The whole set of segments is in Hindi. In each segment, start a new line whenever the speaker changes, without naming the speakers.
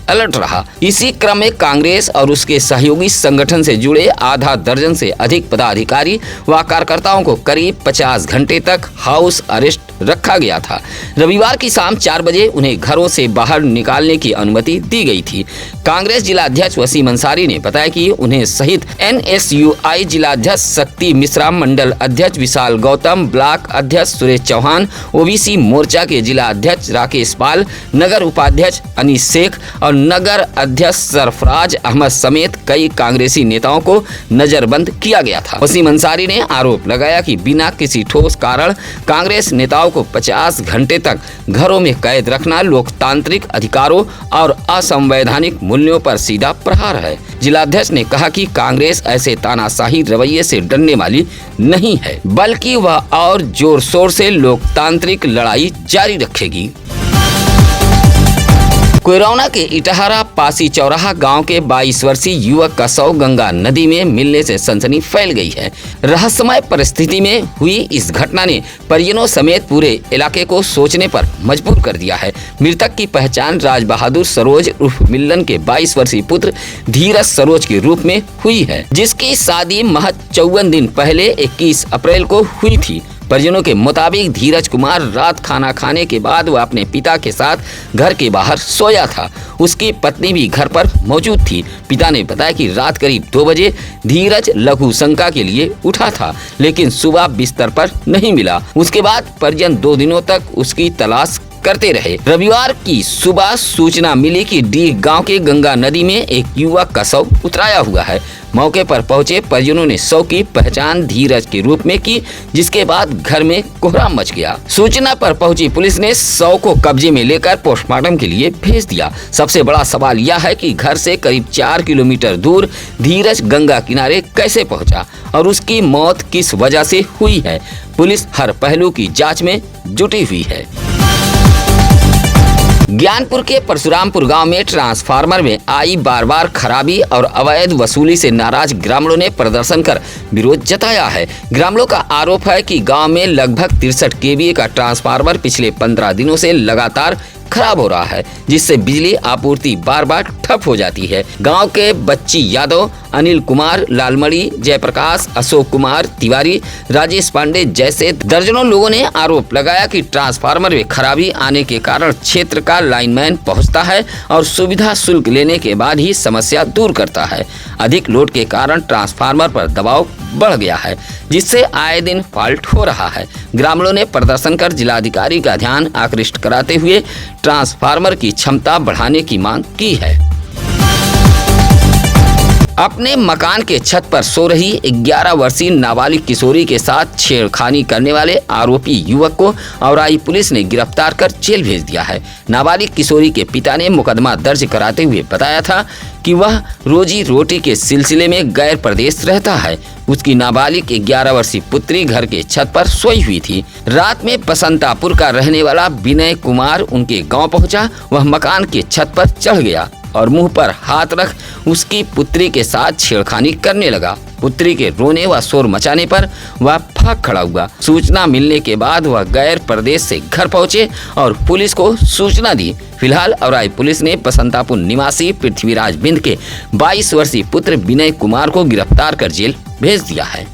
अलर्ट रहा। इसी क्रम में कांग्रेस और उसके सहयोगी संगठन से जुड़े आधा दर्जन से अधिक पदाधिकारी व कार्यकर्ताओं को करीब 50 घंटे तक हाउस अरेस्ट रखा गया था। रविवार की शाम 4 बजे उन्हें घरों से बाहर निकालने की अनुमति दी गई थी। कांग्रेस जिला अध्यक्ष वसीम अंसारी ने बताया कि उन्हें सहित NSUI जिला अध्यक्ष शक्ति मिश्रा, मंडल अध्यक्ष विशाल गौतम, ब्लॉक अध्यक्ष सुरेश चौहान, OBC मोर्चा के जिला अध्यक्ष राकेश पाल, नगर उपाध्यक्ष अनीस शेख और नगर अध्यक्ष सरफराज अहमद समेत कई कांग्रेसी नेताओं को नजरबंद किया गया था। वसीम अंसारी ने आरोप लगाया कि बिना किसी ठोस कारण कांग्रेस नेताओं को 50 घंटे तक घरों में कैद रखना लोकतांत्रिक अधिकारों और असंवैधानिक मूल्यों पर सीधा प्रहार है। जिलाध्यक्ष ने कहा कि कांग्रेस ऐसे तानाशाही रवैये से डरने वाली नहीं है, बल्कि वह और जोर शोर से लोकतांत्रिक लड़ाई जारी रखेगी। कोयराना के इटहरा पासी चौराहा गांव के 22 वर्षीय युवक का शव गंगा नदी में मिलने से सनसनी फैल गई है। रहस्यमय परिस्थिति में हुई इस घटना ने परिजनों समेत पूरे इलाके को सोचने पर मजबूर कर दिया है। मृतक की पहचान राज बहादुर सरोज उर्फ मिल्लन के 22 वर्षीय पुत्र धीरज सरोज के रूप में हुई है, जिसकी शादी महज 54 दिन पहले 21 अप्रैल को हुई थी। परिजनों के मुताबिक धीरज कुमार रात खाना खाने के बाद वह अपने पिता के साथ घर के बाहर सोया था। उसकी पत्नी भी घर पर मौजूद थी। पिता ने बताया कि रात करीब 2 बजे धीरज लघु शंका के लिए उठा था, लेकिन सुबह बिस्तर पर नहीं मिला। उसके बाद परिजन 2 दिनों तक उसकी तलाश करते रहे। रविवार की सुबह सूचना मिली कि डीह गांव के गंगा नदी में एक युवक का शव उतराया हुआ है। मौके पर पहुंचे परिजनों ने शव की पहचान धीरज के रूप में की, जिसके बाद घर में कोहराम मच गया। सूचना पर पहुंची पुलिस ने शव को कब्जे में लेकर पोस्टमार्टम के लिए भेज दिया। सबसे बड़ा सवाल यह है कि घर से करीब 4 किलोमीटर दूर धीरज गंगा किनारे कैसे पहुंचा और उसकी मौत किस वजह से हुई है। पुलिस हर पहलू की जाँच में जुटी हुई है। ज्ञानपुर के परशुरामपुर गांव में ट्रांसफार्मर में आई बार खराबी और अवैध वसूली से नाराज ग्रामीणों ने प्रदर्शन कर विरोध जताया है। ग्रामीणों का आरोप है कि गांव में लगभग 63 kVA का ट्रांसफार्मर पिछले 15 दिनों से लगातार खराब हो रहा है, जिससे बिजली आपूर्ति बार ठप हो जाती है। गांव के बच्ची यादव, अनिल कुमार लालमणि, जयप्रकाश, अशोक कुमार तिवारी, राजेश पांडे जैसे दर्जनों लोगों ने आरोप लगाया कि ट्रांसफार्मर में खराबी आने के कारण क्षेत्र का लाइनमैन पहुंचता है और सुविधा शुल्क लेने के बाद ही समस्या दूर करता है। अधिक लोड के कारण ट्रांसफार्मर पर दबाव बढ़ गया है, जिससे आए दिन फॉल्ट हो रहा है। ग्रामीणों ने प्रदर्शन कर जिलाधिकारी का ध्यान आकृष्ट कराते हुए ट्रांसफार्मर की क्षमता बढ़ाने की मांग की है। अपने मकान के छत पर सो रही 11 वर्षीय नाबालिग किशोरी के साथ छेड़खानी करने वाले आरोपी युवक को औराई पुलिस ने गिरफ्तार कर जेल भेज दिया है। नाबालिग किशोरी के पिता ने मुकदमा दर्ज कराते हुए बताया था कि वह रोजी रोटी के सिलसिले में गैर प्रदेश रहता है। उसकी नाबालिग 11 वर्षीय पुत्री घर के छत पर सोई हुई थी। रात में बसंतापुर का रहने वाला विनय कुमार उनके गांव पहुंचा। वह मकान के छत पर चढ़ गया और मुंह पर हाथ रख उसकी पुत्री के साथ छेड़खानी करने लगा। पुत्री के रोने व शोर मचाने पर वह भाग खड़ा हुआ। सूचना मिलने के बाद वह गैर प्रदेश से घर पहुंचे और पुलिस को सूचना दी। फिलहाल औराई पुलिस ने बसंतापुर निवासी पृथ्वीराज बिंद के 22 वर्षीय पुत्र विनय कुमार को गिरफ्तार कर जेल भेज दिया है।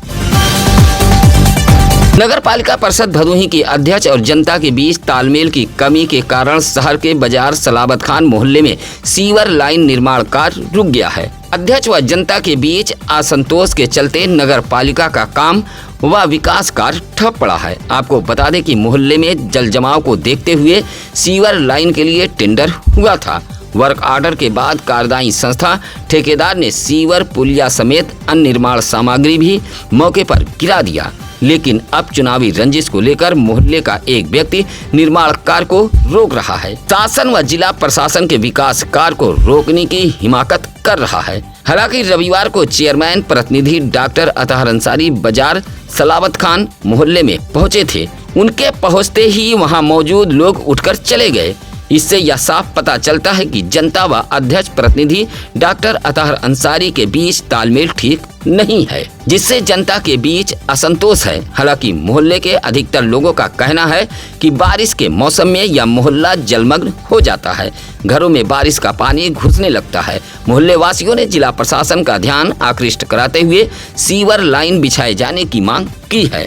नगर पालिका परिषद भदोही की अध्यक्ष और जनता के बीच तालमेल की कमी के कारण शहर के बाजार सलाबत खान मोहल्ले में सीवर लाइन निर्माण कार्य रुक गया है। अध्यक्ष व जनता के बीच असंतोष के चलते नगर पालिका का काम व विकास कार्य ठप पड़ा है। आपको बता दें कि मोहल्ले में जल जमाव को देखते हुए सीवर लाइन के लिए टेंडर हुआ था। वर्क ऑर्डर के बाद कार्यदायी संस्था ठेकेदार ने सीवर पुलिया समेत अन्य निर्माण सामग्री भी मौके पर गिरा दिया, लेकिन अब चुनावी रंजिश को लेकर मोहल्ले का एक व्यक्ति निर्माण कार्य को रोक रहा है। शासन व जिला प्रशासन के विकास कार्य को रोकने की हिमाकत कर रहा है। हालांकि रविवार को चेयरमैन प्रतिनिधि डॉक्टर अतहर अंसारी बाजार सलाबत खान मोहल्ले में पहुंचे थे। उनके पहुंचते ही वहां मौजूद लोग उठकर चले गए। इससे यह साफ पता चलता है कि जनता व अध्यक्ष प्रतिनिधि डॉक्टर अतहर अंसारी के बीच तालमेल ठीक नहीं है, जिससे जनता के बीच असंतोष है। हालांकि मोहल्ले के अधिकतर लोगों का कहना है कि बारिश के मौसम में यह मोहल्ला जलमग्न हो जाता है, घरों में बारिश का पानी घुसने लगता है। मोहल्ले वासियों ने जिला प्रशासन का ध्यान आकृष्ट कराते हुए सीवर लाइन बिछाए जाने की मांग की है।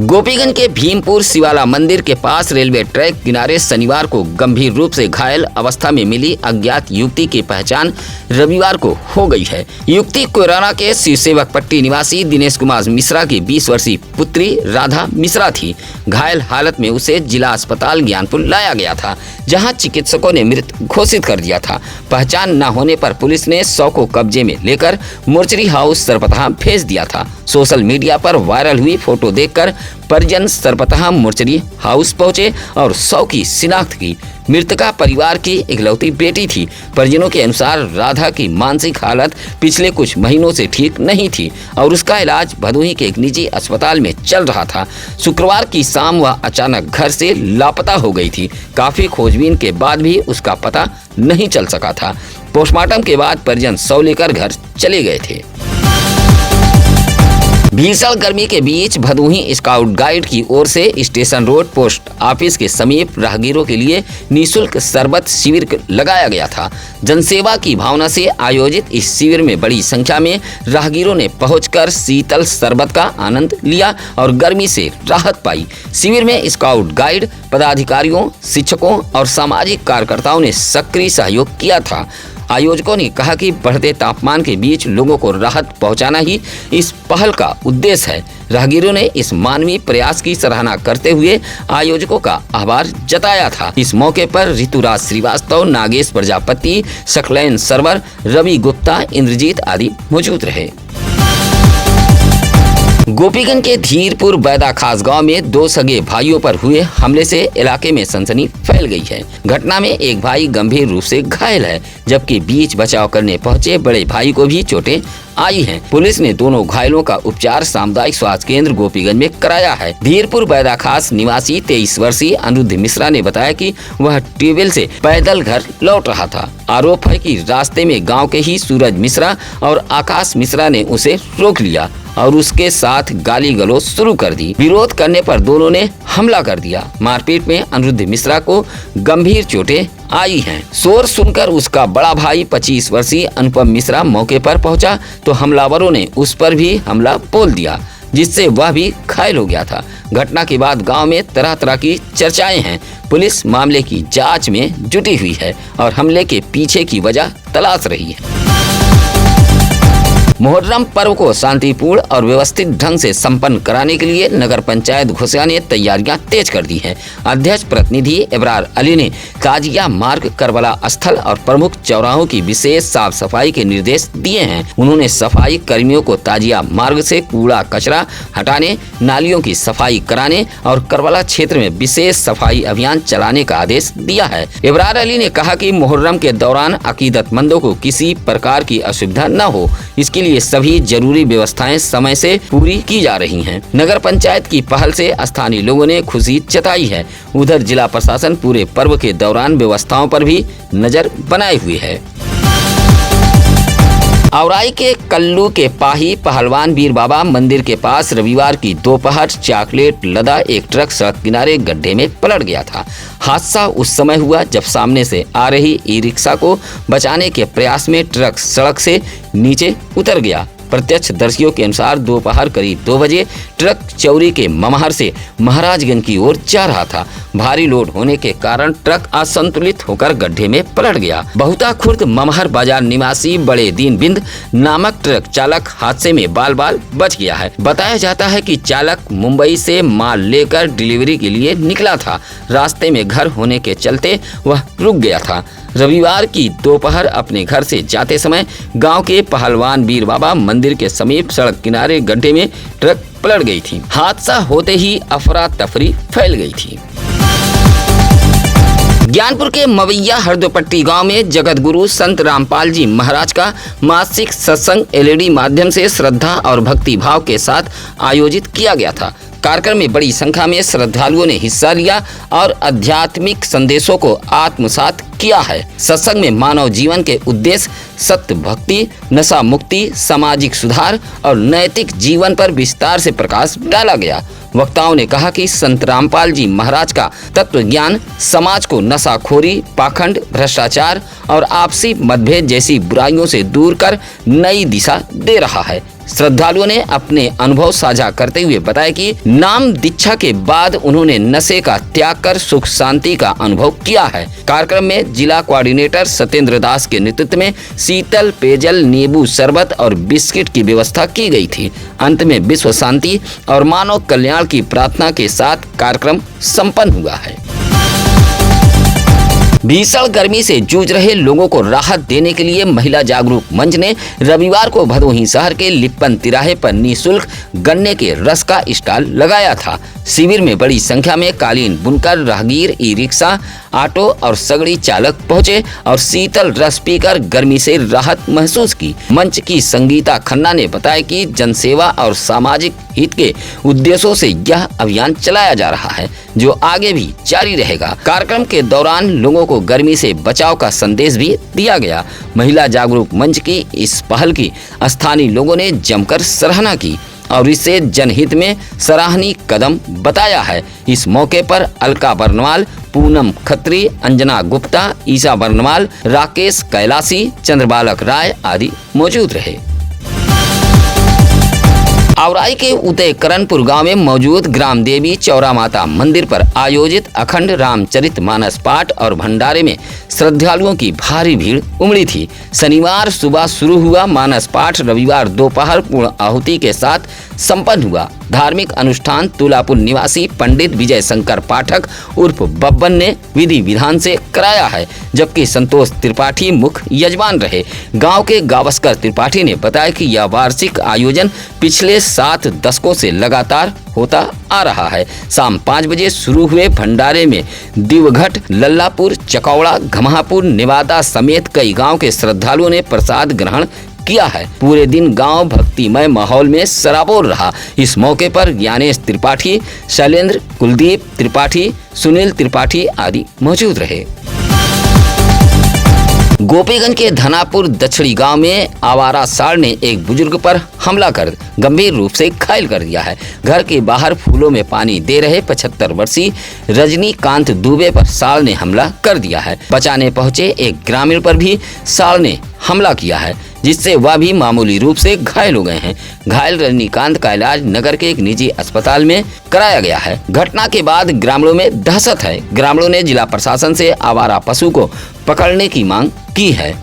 गोपीगंज के भीमपुर शिवाला मंदिर के पास रेलवे ट्रैक किनारे शनिवार को गंभीर रूप से घायल अवस्था में मिली अज्ञात युवती की पहचान रविवार को हो गई है। युवती कोयराना के शिवसेवक पट्टी निवासी दिनेश कुमार मिश्रा की 20 वर्षीय पुत्री राधा मिश्रा थी। घायल हालत में उसे जिला अस्पताल ज्ञानपुर लाया गया था, जहां चिकित्सकों ने मृत घोषित कर दिया था। पहचान न होने पर पुलिस ने शव को कब्जे में लेकर मोर्चरी हाउस सरपतहा भेज दिया था। सोशल मीडिया पर वायरल हुई फोटो देखकर परिजन सरपतहा मोर्चरी हाउस पहुंचे और शव की शिनाख्त की। मृतका परिवार की इकलौती बेटी थी। परिजनों के अनुसार राधा की मानसिक हालत पिछले कुछ महीनों से ठीक नहीं थी और उसका इलाज भदोही के एक निजी अस्पताल में चल रहा था। शुक्रवार की शाम वह अचानक घर से लापता हो गई थी। काफी खोजबीन के बाद भी उसका पता नहीं चल सका था। पोस्टमार्टम के बाद परिजन शव लेकर घर चले गए थे। भीषण गर्मी के बीच भदोही स्काउट गाइड की ओर से स्टेशन रोड पोस्ट ऑफिस के समीप राहगीरों के लिए निःशुल्क शरबत शिविर लगाया गया था। जनसेवा की भावना से आयोजित इस शिविर में बड़ी संख्या में राहगीरों ने पहुंचकर शीतल शरबत का आनंद लिया और गर्मी से राहत पाई। शिविर में स्काउट गाइड पदाधिकारियों, शिक्षकों और सामाजिक कार्यकर्ताओं ने सक्रिय सहयोग किया था। आयोजकों ने कहा कि बढ़ते तापमान के बीच लोगों को राहत पहुंचाना ही इस पहल का उद्देश्य है। राहगीरों ने इस मानवीय प्रयास की सराहना करते हुए आयोजकों का आभार जताया था। इस मौके पर ऋतुराज श्रीवास्तव, नागेश प्रजापति, सकलैन सरवर, रवि गुप्ता, इंद्रजीत आदि मौजूद रहे। गोपीगंज के धीरपुर बैदा खास गांव में 2 सगे भाइयों पर हुए हमले से इलाके में सनसनी फैल गई है। घटना में एक भाई गंभीर रूप से घायल है, जबकि बीच बचाव करने पहुंचे बड़े भाई को भी चोटें आई हैं। पुलिस ने दोनों घायलों का उपचार सामुदायिक स्वास्थ्य केंद्र गोपीगंज में कराया है। धीरपुर बैदा खास निवासी 23 वर्षीय अनिरुद्ध मिश्रा ने बताया कि वह ट्यूबवेल से पैदल घर लौट रहा था। आरोप है कि रास्ते में गाँव के ही सूरज मिश्रा और आकाश मिश्रा ने उसे रोक लिया और उसके साथ गाली गलौज शुरू कर दी। विरोध करने पर दोनों ने हमला कर दिया। मारपीट में अनिरुद्ध मिश्रा को गंभीर चोटें आई हैं। शोर सुनकर उसका बड़ा भाई 25 वर्षीय अनुपम मिश्रा मौके पर पहुंचा तो हमलावरों ने उस पर भी हमला बोल दिया, जिससे वह भी घायल हो गया था। घटना के बाद गांव में तरह तरह की चर्चाएं हैं। पुलिस मामले की जांच में जुटी हुई है और हमले के पीछे की वजह तलाश रही है। मुहर्रम पर्व को शांतिपूर्ण और व्यवस्थित ढंग से संपन्न कराने के लिए नगर पंचायत घोसिया ने तैयारियां तेज कर दी हैं। अध्यक्ष प्रतिनिधि इब्रार अली ने काजिया मार्ग, करबला स्थल और प्रमुख चौराहों की विशेष साफ सफाई के निर्देश दिए हैं। उन्होंने सफाई कर्मियों को ताजिया मार्ग से कूड़ा कचरा हटाने, नालियों की सफाई कराने और करबला क्षेत्र में विशेष सफाई अभियान चलाने का आदेश दिया है। इब्रार अली ने कहा कि मुहर्रम के दौरान अकीदतमंदों को किसी प्रकार की असुविधा न हो, इसके लिए सभी जरूरी व्यवस्थाएं समय से पूरी की जा रही हैं। नगर पंचायत की पहल से स्थानीय लोगों ने खुशी जताई है। उधर जिला प्रशासन पूरे पर्व के दौरान व्यवस्थाओं पर भी नजर बनाए हुए है। औराई के कल्लू के पाही पहलवान वीर बाबा मंदिर के पास रविवार की दोपहर चॉकलेट लदा एक ट्रक सड़क किनारे गड्ढे में पलट गया था। हादसा उस समय हुआ जब सामने से आ रही ई रिक्शा को बचाने के प्रयास में ट्रक सड़क से नीचे उतर गया। प्रत्यक्षदर्शियों के अनुसार दोपहर करीब 2 बजे ट्रक चौरी के ममहर से महाराजगंज की ओर जा रहा था। भारी लोड होने के कारण ट्रक असंतुलित होकर गड्ढे में पलट गया। बहुता खुर्द ममहर बाजार निवासी बड़े दीन बिंद नामक ट्रक चालक हादसे में बाल बाल बच गया है। बताया जाता है कि चालक मुंबई से माल लेकर डिलीवरी के लिए निकला था। रास्ते में घर होने के चलते वह रुक गया था। रविवार की दोपहर अपने घर से जाते समय गांव के पहलवान वीर बाबा मंदिर के समीप सड़क किनारे गड्ढे में ट्रक पलट गई थी। हादसा होते ही अफरा तफरी फैल गई थी। ज्ञानपुर के मवैया हरदोपट्टी गांव में जगत गुरु संत रामपाल जी महाराज का मासिक सत्संग LED माध्यम से श्रद्धा और भक्ति भाव के साथ आयोजित किया गया था। कार्यक्रम में बड़ी संख्या में श्रद्धालुओं ने हिस्सा लिया और आध्यात्मिक संदेशों को आत्मसात किया है। सत्संग में मानव जीवन के उद्देश्य, सत्य, भक्ति, नशा मुक्ति, सामाजिक सुधार और नैतिक जीवन पर विस्तार से प्रकाश डाला गया। वक्ताओं ने कहा कि संत रामपाल जी महाराज का तत्व ज्ञान समाज को नशाखोरी, पाखंड, भ्रष्टाचार और आपसी मतभेद जैसी बुराइयों से दूर कर नई दिशा दे रहा है। श्रद्धालुओं ने अपने अनुभव साझा करते हुए बताया कि नाम दीक्षा के बाद उन्होंने नशे का त्याग कर सुख शांति का अनुभव किया है। कार्यक्रम में जिला कोऑर्डिनेटर सत्येंद्र दास के नेतृत्व में शीतल पेयजल, नींबू शरबत और बिस्किट की व्यवस्था की गई थी। अंत में विश्व शांति और मानव कल्याण की प्रार्थना के साथ कार्यक्रम संपन्न हुआ है। भीषण गर्मी से जूझ रहे लोगों को राहत देने के लिए महिला जागरूक मंच ने रविवार को भदोही शहर के लिप्पन तिराहे पर निःशुल्क गन्ने के रस का स्टॉल लगाया था। शिविर में बड़ी संख्या में कालीन बुनकर, राहगीर, ई रिक्शा, ऑटो और सगड़ी चालक पहुंचे और शीतल रस पीकर गर्मी से राहत महसूस की। मंच की संगीता खन्ना ने बताया कि जनसेवा और सामाजिक हित के उद्देश्यों से यह अभियान चलाया जा रहा है, जो आगे भी जारी रहेगा। कार्यक्रम के दौरान लोगों को गर्मी से बचाव का संदेश भी दिया गया। महिला जागरूक मंच की इस पहल की स्थानीय लोगों ने जमकर सराहना की और इसे जनहित में सराहनीय कदम बताया है। इस मौके पर अलका बर्नवाल, पूनम खत्री, अंजना गुप्ता, ईसा बर्नवाल, राकेश कैलासी, चंद्रबालक राय आदि मौजूद रहे। आवराई के उदयकरणपुर गांव में मौजूद ग्राम देवी चौरा माता मंदिर पर आयोजित अखंड रामचरित मानस पाठ और भंडारे में श्रद्धालुओं की भारी भीड़ उमड़ी थी। शनिवार सुबह शुरू हुआ मानस पाठ रविवार दोपहर पूर्ण आहुति के साथ संपन्न हुआ। धार्मिक अनुष्ठान तुलापुर निवासी पंडित विजय शंकर पाठक उर्फ बब्बन ने विधि विधान से कराया है, जबकि संतोष त्रिपाठी मुख्य यजमान रहे। गांव के गावस्कर त्रिपाठी ने बताया कि यह वार्षिक आयोजन पिछले 7 दशकों से लगातार होता आ रहा है। शाम 5 बजे शुरू हुए भंडारे में दिवघट, लल्लापुर, चकौड़ा, घमापुर, नेवादा समेत कई गांव के श्रद्धालुओं ने प्रसाद ग्रहण किया है। पूरे दिन गांव भक्तिमय माहौल में सराबोर रहा। इस मौके पर ज्ञानेश त्रिपाठी, शैलेंद्र, कुलदीप त्रिपाठी, सुनील त्रिपाठी आदि मौजूद रहे। गोपीगंज के धनापुर दक्षिणी गांव में आवारा सांड ने एक बुजुर्ग पर हमला कर गंभीर रूप से घायल कर दिया है। घर के बाहर फूलों में पानी दे रहे 75 वर्षीय रजनीकांत दुबे पर सांड ने हमला कर दिया है। बचाने पहुंचे एक ग्रामीण पर भी सांड ने हमला किया है, जिससे वह भी मामूली रूप से घायल हो गए हैं। घायल रजनीकांत का इलाज नगर के एक निजी अस्पताल में कराया गया है। घटना के बाद ग्रामीणों में दहशत है। ग्रामीणों ने जिला प्रशासन से आवारा पशु को पकड़ने की मांग की है।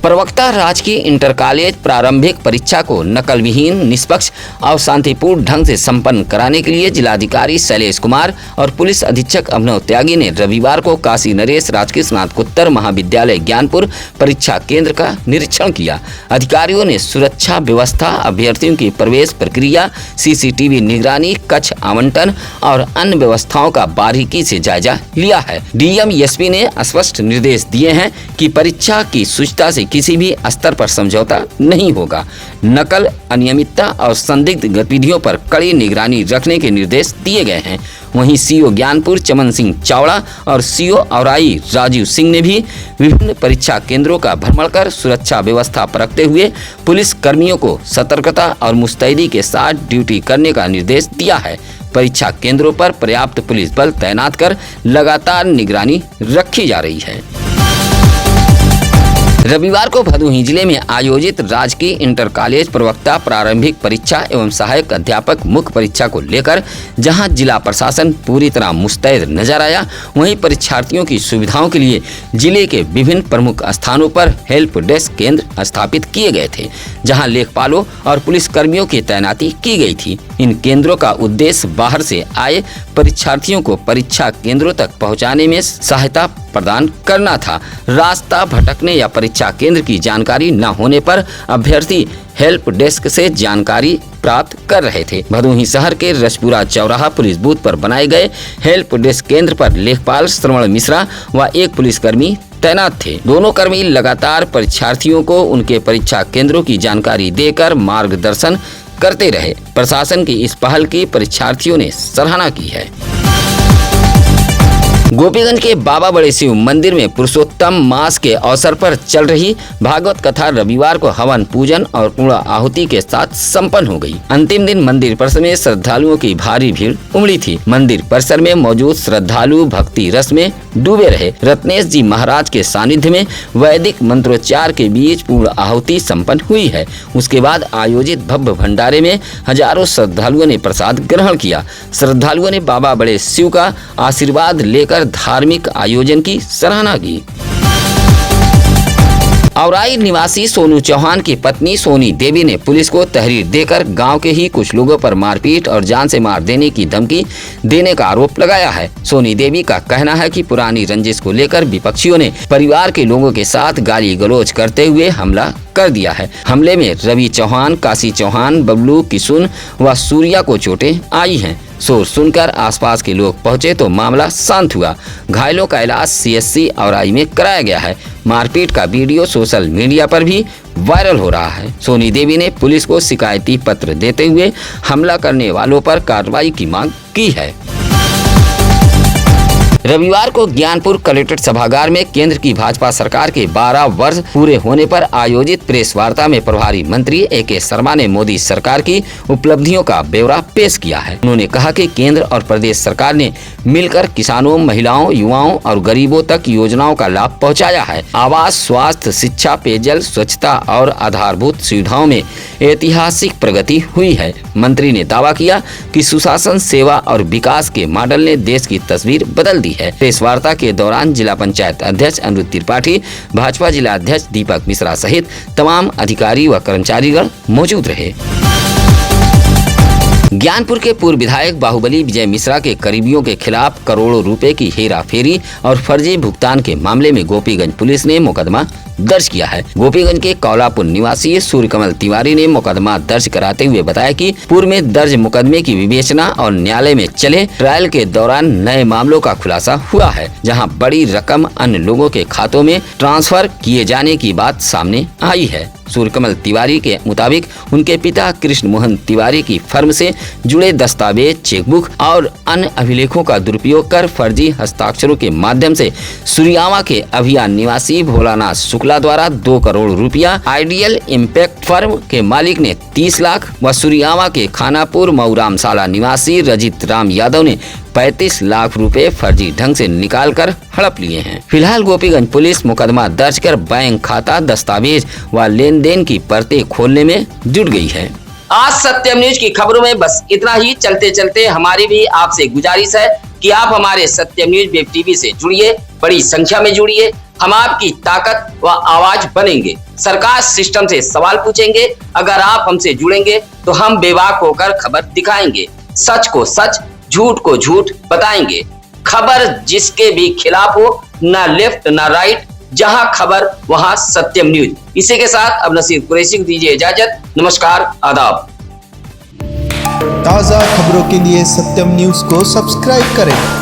प्रवक्ता राजकीय इंटर कॉलेज प्रारंभिक परीक्षा को नकल विहीन, निष्पक्ष और शांतिपूर्ण ढंग से संपन्न कराने के लिए जिलाधिकारी शैलेश कुमार और पुलिस अधीक्षक अभिनव त्यागी ने रविवार को काशी नरेश राजकीय स्नातकोत्तर महाविद्यालय ज्ञानपुर परीक्षा केंद्र का निरीक्षण किया। अधिकारियों ने सुरक्षा व्यवस्था, अभ्यर्थियों की प्रवेश प्रक्रिया, CCTV निगरानी, कक्ष आवंटन और अन्य व्यवस्थाओं का बारीकी से जायजा लिया है। DM SP ने स्पष्ट निर्देश दिए हैं कि परीक्षा की शुचिता से किसी भी स्तर पर समझौता नहीं होगा। नकल, अनियमितता और संदिग्ध गतिविधियों पर कड़ी निगरानी रखने के निर्देश दिए गए हैं। वहीं CO ज्ञानपुर चमन सिंह चावड़ा और CO औराई राजीव सिंह ने भी विभिन्न परीक्षा केंद्रों का भ्रमण कर सुरक्षा व्यवस्था परखते हुए पुलिस कर्मियों को सतर्कता और मुस्तैदी के साथ ड्यूटी करने का निर्देश दिया है। परीक्षा केंद्रों पर पर्याप्त पुलिस बल तैनात कर लगातार निगरानी रखी जा रही है। रविवार को भदोही जिले में आयोजित राजकीय इंटर कॉलेज प्रवक्ता प्रारंभिक परीक्षा एवं सहायक अध्यापक मुख्य परीक्षा को लेकर जहां जिला प्रशासन पूरी तरह मुस्तैद नजर आया, वहीं परीक्षार्थियों की सुविधाओं के लिए जिले के विभिन्न प्रमुख स्थानों पर हेल्प डेस्क केंद्र स्थापित किए गए थे, जहां लेखपालों और पुलिस कर्मियों की तैनाती की गई थी। इन केंद्रों का उद्देश्य बाहर से आए परीक्षार्थियों को परीक्षा केंद्रों तक पहुंचाने में सहायता प्रदान करना था। रास्ता भटकने या परीक्षा केंद्र की जानकारी न होने पर अभ्यर्थी हेल्प डेस्क से जानकारी प्राप्त कर रहे थे। भदोही शहर के रसपुरा चौराहा पुलिस बूथ पर बनाए गए हेल्प डेस्क केंद्र पर लेखपाल श्रवण मिश्रा व एक पुलिसकर्मी तैनात थे। दोनों कर्मी लगातार परीक्षार्थियों को उनके परीक्षा केंद्रों की जानकारी देकर मार्गदर्शन करते रहे। प्रशासन की इस पहल की परीक्षार्थियों ने सराहना की है। गोपीगंज के बाबा बड़े शिव मंदिर में पुरुषोत्तम मास के अवसर पर चल रही भागवत कथा रविवार को हवन पूजन और पूर्ण आहुति के साथ संपन्न हो गई। अंतिम दिन मंदिर परिसर में श्रद्धालुओं की भारी भीड़ उमड़ी थी। मंदिर परिसर में मौजूद श्रद्धालु भक्ति रस में डूबे रहे। रत्नेश जी महाराज के सानिध्य में वैदिक मंत्रोच्चार के बीच पूर्ण आहुति संपन्न हुई है। उसके बाद आयोजित भव्य भंडारे में हजारों श्रद्धालुओं ने प्रसाद ग्रहण किया। श्रद्धालुओं ने बाबा बड़े शिव का आशीर्वाद लेकर धार्मिक आयोजन की सराहना की। औराई निवासी सोनू चौहान की पत्नी सोनी देवी ने पुलिस को तहरीर देकर गांव के ही कुछ लोगों पर मारपीट और जान से मार देने की धमकी देने का आरोप लगाया है। सोनी देवी का कहना है कि पुरानी रंजिश को लेकर विपक्षियों ने परिवार के लोगों के साथ गाली गलौज करते हुए हमला कर दिया है। हमले में रवि चौहान, काशी चौहान, बबलू, किशुन व सूर्या को चोटें आई हैं। शोर सुनकर आसपास के लोग पहुंचे तो मामला शांत हुआ। घायलों का इलाज सीएससी औराई में कराया गया है। मारपीट का वीडियो सोशल मीडिया पर भी वायरल हो रहा है। सोनी देवी ने पुलिस को शिकायती पत्र देते हुए हमला करने वालों पर कार्रवाई की मांग की है। रविवार को ज्ञानपुर कलेक्ट्रेट सभागार में केंद्र की भाजपा सरकार के 12 वर्ष पूरे होने पर आयोजित प्रेस वार्ता में प्रभारी मंत्री AK शर्मा ने मोदी सरकार की उपलब्धियों का ब्यौरा पेश किया है। उन्होंने कहा कि केंद्र और प्रदेश सरकार ने मिलकर किसानों, महिलाओं, युवाओं और गरीबों तक योजनाओं का लाभ पहुंचाया है। आवास, स्वास्थ्य, शिक्षा, पेयजल, स्वच्छता और आधारभूत सुविधाओं में ऐतिहासिक प्रगति हुई है। मंत्री ने दावा किया कि सुशासन, सेवा और विकास के मॉडल ने देश की तस्वीर बदल दी है। प्रेस वार्ता के दौरान जिला पंचायत अध्यक्ष अनिरुद्ध त्रिपाठी, भाजपा जिला अध्यक्ष दीपक मिश्रा सहित तमाम अधिकारी व कर्मचारीगण मौजूद रहे। ज्ञानपुर के पूर्व विधायक बाहुबली विजय मिश्रा के करीबियों के खिलाफ करोड़ों रुपए की हेराफेरी और फर्जी भुगतान के मामले में गोपीगंज पुलिस ने मुकदमा दर्ज किया है। गोपीगंज के कौलापुर निवासी सूर्यकमल तिवारी ने मुकदमा दर्ज कराते हुए बताया कि पूर्व में दर्ज मुकदमे की विवेचना और न्यायालय में चले ट्रायल के दौरान नए मामलों का खुलासा हुआ है, जहां बड़ी रकम अन्य लोगों के खातों में ट्रांसफर किए जाने की बात सामने आई है। सूर्यकमल तिवारी के मुताबिक उनके पिता कृष्ण मोहन तिवारी की फर्म से जुड़े दस्तावेज, चेकबुक और अन्य अभिलेखों का दुरुपयोग कर फर्जी हस्ताक्षरों के माध्यम से सुरियावा के अभियान निवासी भोलानाथ शुक्ला द्वारा 2 करोड़ रुपया, आइडियल इम्पैक्ट फर्म के मालिक ने 30 लाख व सुरियावा के खानापुर मऊरामशाला निवासी रजित राम यादव ने 35 लाख रुपए फर्जी ढंग से निकालकर हड़प लिए हैं। फिलहाल गोपीगंज पुलिस मुकदमा दर्ज कर बैंक खाता, दस्तावेज व लेन-देन की परतें खोलने में जुट गई है। आज सत्यम न्यूज की खबरों में बस इतना ही। चलते चलते हमारी भी आपसे गुजारिश है कि आप हमारे सत्यम न्यूज वेब टीवी से जुड़िए, बड़ी संख्या में जुड़िए। हम आपकी ताकत व आवाज बनेंगे। सरकार सिस्टम से सवाल पूछेंगे। अगर आप हमसे जुड़ेंगे तो हम बेबाक होकर खबर दिखाएंगे, सच को सच, झूठ को झूठ बताएंगे। खबर जिसके भी खिलाफ हो, ना लेफ्ट ना राइट, जहां खबर वहां सत्यम न्यूज। इसी के साथ अब नसीर कुरैशी को दीजिए इजाजत। नमस्कार, आदाब।
ताज़ा खबरों के लिए सत्यम न्यूज को सब्सक्राइब करें